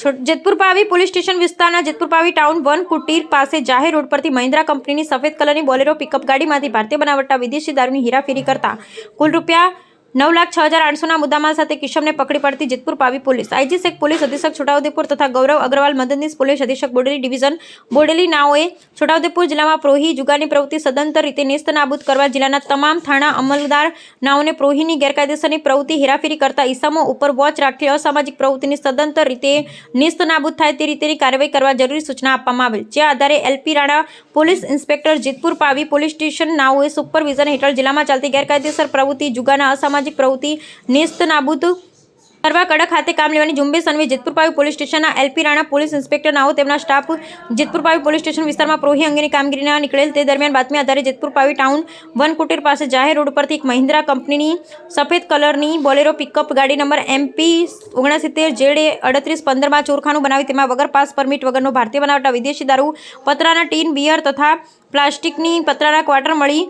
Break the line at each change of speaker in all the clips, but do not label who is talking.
Jetpur Pavi police station વિસ્તારના Jetpur Pavi town one કુટીર પાસે જાહેર રોડ પરથી મહિન્દ્રા કંપનીની સફેદ કલરની બોલેરો પિકઅપ ગાડીમાંથી ભારતીય બનાવટના વિદેશી દારૂની હેરાફેરી કરતા કુલ રૂપિયા 9,06,800ના મુદ્દામાલ સાથે કિશમને પકડી પાડતી Jetpur Pavi police IG Sheikh police અધિક્ષક છોટાઉદેપુર તથા ગૌરવ અગ્રવાલ મદદનીશ પોલીસ અધિક્ષક બોડેલી ડિવિઝન બોડેલી નાઓએ છોટાઉદેપુર જિલ્લામાં પ્રોહી જુગારની પ્રવૃત્તિ સદંતર રીતે નેસ્તનાબૂદ કરવા જિલ્લાના તમામ થાણા અમલદાર નાઓને પ્રોહીની ગેરકાયદેસરની પ્રવૃત્તિ હેરાફેરી કરતા ઈસમો ઉપર વોચ રાખી અસામાજિક પ્રવૃત્તિની સદંતર રીતે નેસ્તનાબૂદ થાય તે રીતેની કાર્યવાહી કરવા જરૂરી સૂચના આપવામાં આવેલ જે આધારે LP Rana police inspector Jetpur Pavi police station નાઓએ સુપરવિઝન હેઠળ જિલ્લામાં ચાલતી ગેરકાયદેસર પ્રવૃત્તિ જુગારના અસામાજિક પ્રવૃત્તિ નેસ્તનાબૂદ કરવા કડક હાથે કામ લેવાની ઝુંબેશ અન્વયે જેતપુર પાવી પોલીસ સ્ટેશનના એલપી રાણા પોલીસ ઇન્સ્પેક્ટર નાઓ તેમના staff Jetpur Pavi police station વિસ્તારમાં પ્રોહી અંગેની કામગીરીના નીકળેલ તે દરમિયાન બાતમી આધારે જેતપુર પાવી ટાઉન વન કુટીર પાસે જાહેર રોડ પરથી એક મહિન્દ્રા કંપનીની સફેદ કલરની બોલેરો પિકઅપ ગાડી નંબર MP 69ZA3815માં ચોરખાનું બનાવી તેમાં વગર પાસ પરમિટ વગરનો ભારતીય બનાવટના વિદેશી દારૂ પતરાના ટીન બિયર તથા પ્લાસ્ટિકની પતરાના ક્વાર્ટર મળી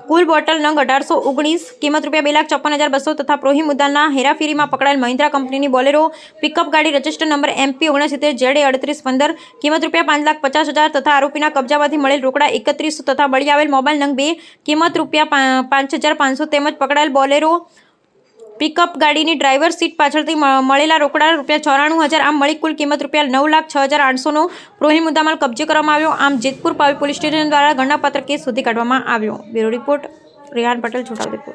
કુલ બોટલ નંગ 1819 કિંમત રૂપિયા 2,54,200 તથા પ્રોહી મુદ્દાના હેરાફેરીમાં પકડાયેલ મહિન્દ્રા કંપનીની બોલેરો પિકઅપ ગાડી રજિસ્ટર નંબર MP 69ZA3815 કિંમત રૂપિયા 5,50,000 તથા આરોપીના કબજામાંથી મળેલ રોકડા 31 તથા મળી આવેલ મોબાઈલ નંગ 2 કિંમત રૂપિયા 5,500 તેમજ પકડાયેલ બોલેરો પિકઅપ ગાડીની ડ્રાઈવર સીટ પાછળથી મળેલા રોકડા રૂપિયા 94,000 આમ મળી કુલ કિંમત રૂપિયા 9,06,800નો પ્રોહી મુદ્દામાલ કબજે કરવામાં આવ્યો. આમ જેતપુર પાવી પોલીસ સ્ટેશન દ્વારા ગણનાપાત્ર કેસ શોધી કાઢવામાં આવ્યો. Bureau report Rehan Patel, Chhota Udepur.